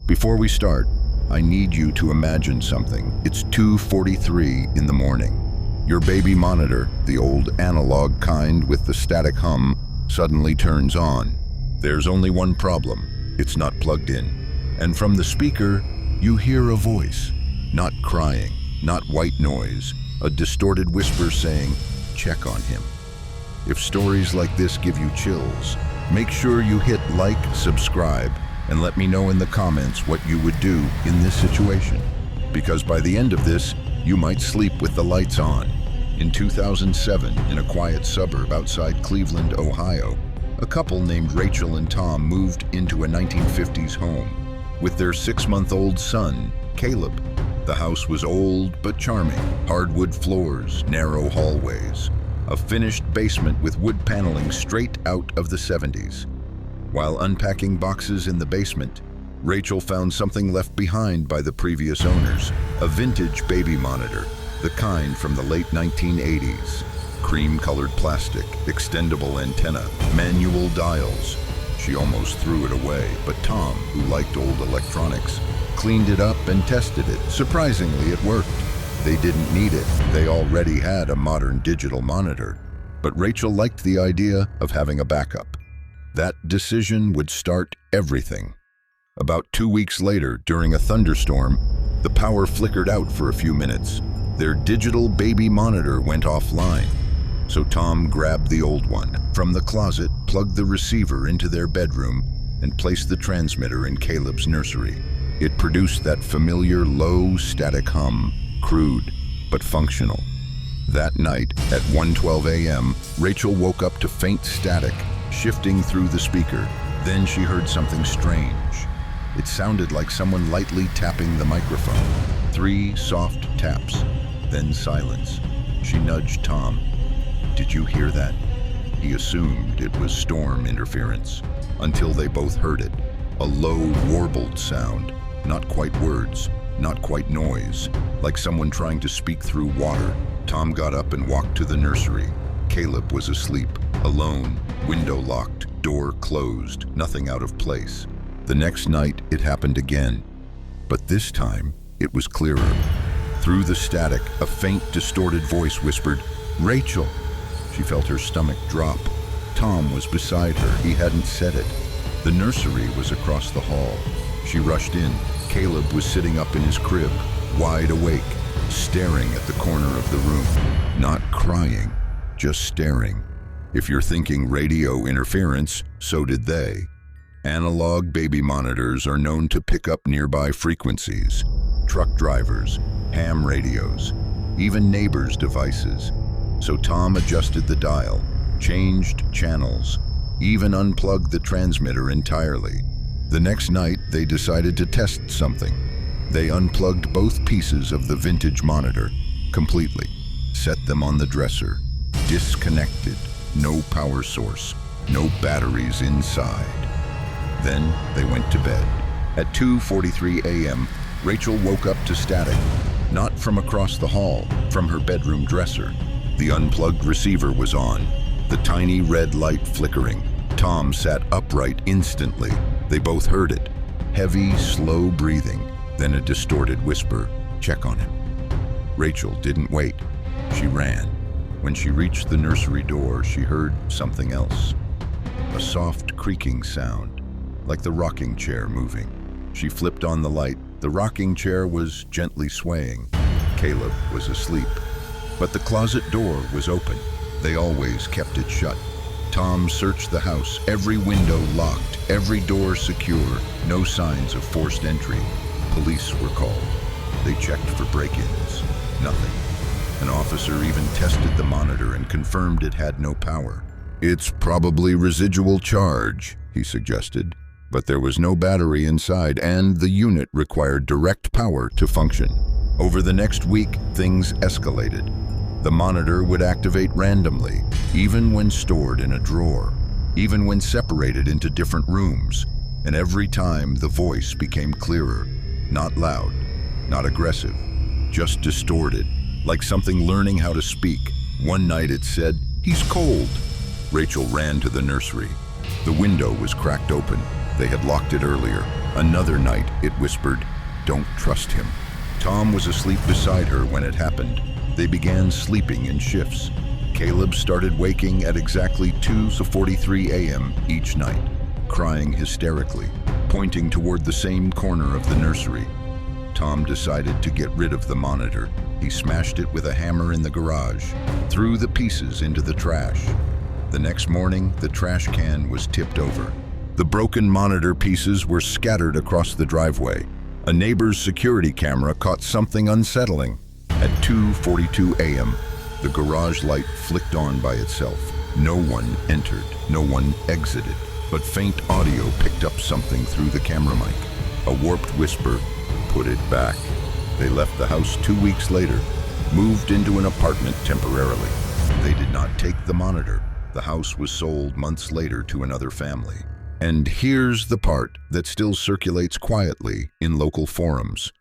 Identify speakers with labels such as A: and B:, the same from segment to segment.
A: Before we start, I need you to imagine something. It's 2:43 in the morning. Your baby monitor, the old analog kind with the static hum, suddenly turns on. There's only one problem. It's not plugged in. And from the speaker, you hear a voice. Not crying, not white noise, a distorted whisper saying, "Check on him." If stories like this give you chills, make sure you hit like, subscribe, and let me know in the comments what you would do in this situation. Because by the end of this, you might sleep with the lights on. In 2007, in a quiet suburb outside Cleveland, Ohio, a couple named Rachel and Tom moved into a 1950s home with their 6-month-old son, Caleb. The house was old but charming. Hardwood floors, narrow hallways, a finished basement with wood paneling straight out of the 70s. While unpacking boxes in the basement, Rachel found something left behind by the previous owners, a vintage baby monitor, the kind from the late 1980s. Cream-colored plastic, extendable antenna, manual dials. She almost threw it away, but Tom, who liked old electronics, cleaned it up and tested it. Surprisingly, it worked. They didn't need it. They already had a modern digital monitor. But Rachel liked the idea of having a backup. That decision would start everything. About 2 weeks later, during a thunderstorm, the power flickered out for a few minutes. Their digital baby monitor went offline. So Tom grabbed the old one from the closet, plugged the receiver into their bedroom, and placed the transmitter in Caleb's nursery. It produced that familiar low static hum, crude but functional. That night, at 1:12 a.m., Rachel woke up to faint static shifting through the speaker. Then she heard something strange. It sounded like someone lightly tapping the microphone. 3 soft taps, then silence. She nudged Tom. "Did you hear that?" He assumed it was storm interference, until they both heard it. A low, warbled sound, not quite words, not quite noise, like someone trying to speak through water. Tom got up and walked to the nursery. Caleb was asleep, alone, window locked, door closed, nothing out of place. The next night, it happened again. But this time, it was clearer. Through the static, a faint, distorted voice whispered, "Rachel." She felt her stomach drop. Tom was beside her. He hadn't said it. The nursery was across the hall. She rushed in. Caleb was sitting up in his crib, wide awake, staring at the corner of the room. Not crying, just staring. If you're thinking radio interference, so did they. Analog baby monitors are known to pick up nearby frequencies. Truck drivers, ham radios, even neighbors' devices. So Tom adjusted the dial, changed channels, even unplugged the transmitter entirely. The next night, they decided to test something. They unplugged both pieces of the vintage monitor completely, set them on the dresser, disconnected, no power source, no batteries inside. Then they went to bed. At 2:43 a.m., Rachel woke up to static, not from across the hall, from her bedroom dresser. The unplugged receiver was on, the tiny red light flickering. Tom sat upright instantly. They both heard it. Heavy, slow breathing, then a distorted whisper, "Check on him." Rachel didn't wait. She ran. When she reached the nursery door, she heard something else. A soft creaking sound, like the rocking chair moving. She flipped on the light. The rocking chair was gently swaying. Caleb was asleep. But the closet door was open. They always kept it shut. Tom searched the house, every window locked, every door secure, no signs of forced entry. Police were called. They checked for break-ins. Nothing. An officer even tested the monitor and confirmed it had no power. "It's probably residual charge," he suggested. But there was no battery inside, and the unit required direct power to function. Over the next week, things escalated. The monitor would activate randomly, even when stored in a drawer, even when separated into different rooms. And every time, the voice became clearer. Not loud, not aggressive, just distorted, like something learning how to speak. One night it said, "He's cold." Rachel ran to the nursery. The window was cracked open. They had locked it earlier. Another night, it whispered, "Don't trust him." Tom was asleep beside her when it happened. They began sleeping in shifts. Caleb started waking at exactly 2:43 a.m. each night, crying hysterically, pointing toward the same corner of the nursery. Tom decided to get rid of the monitor. He smashed it with a hammer in the garage, threw the pieces into the trash. The next morning, the trash can was tipped over. The broken monitor pieces were scattered across the driveway. A neighbor's security camera caught something unsettling. At 2:42 a.m., the garage light flicked on by itself. No one entered, no one exited, but faint audio picked up something through the camera mic. A warped whisper, "Put it back." They left the house 2 weeks later, moved into an apartment temporarily. They did not take the monitor. The house was sold months later to another family. And here's the part that still circulates quietly in local forums.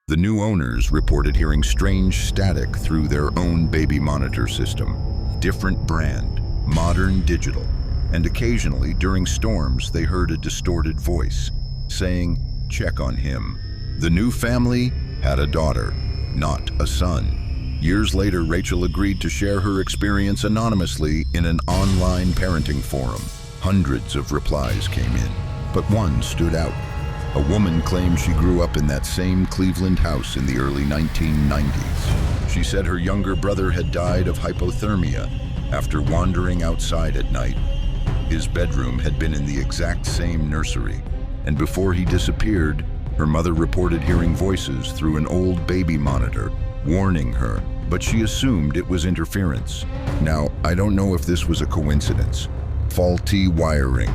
A: The new owners reported hearing strange static through their own baby monitor system. Different brand, modern digital, and occasionally during storms they heard a distorted voice saying, "Check on him." The new family had a daughter, not a son. Years later, Rachel agreed to share her experience anonymously in an online parenting forum. Hundreds of replies came in, but one stood out. A woman claimed she grew up in that same Cleveland house in the early 1990s. She said her younger brother had died of hypothermia after wandering outside at night. His bedroom had been in the exact same nursery, and before he disappeared, her mother reported hearing voices through an old baby monitor, warning her, but she assumed it was interference. Now, I don't know if this was a coincidence, faulty wiring,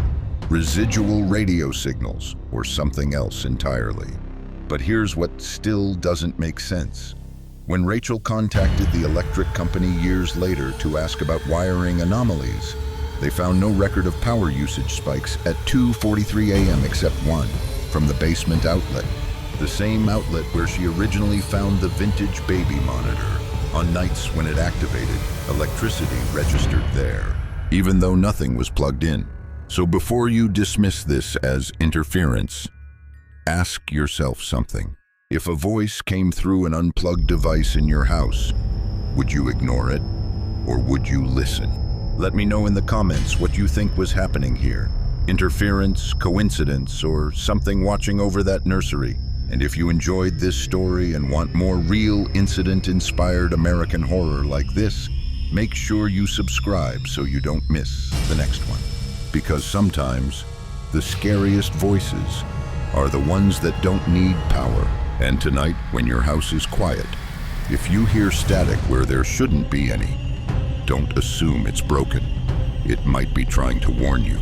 A: residual radio signals, or something else entirely. But here's what still doesn't make sense. When Rachel contacted the electric company years later to ask about wiring anomalies, they found no record of power usage spikes at 2:43 a.m. except one, from the basement outlet, the same outlet where she originally found the vintage baby monitor. On nights when it activated, electricity registered there, even though nothing was plugged in. So before you dismiss this as interference, ask yourself something. If a voice came through an unplugged device in your house, would you ignore it, or would you listen? Let me know in the comments what you think was happening here. Interference, coincidence, or something watching over that nursery. And if you enjoyed this story and want more real incident-inspired American horror like this, make sure you subscribe so you don't miss the next one. Because sometimes the scariest voices are the ones that don't need power. And tonight, when your house is quiet, if you hear static where there shouldn't be any, don't assume it's broken. It might be trying to warn you.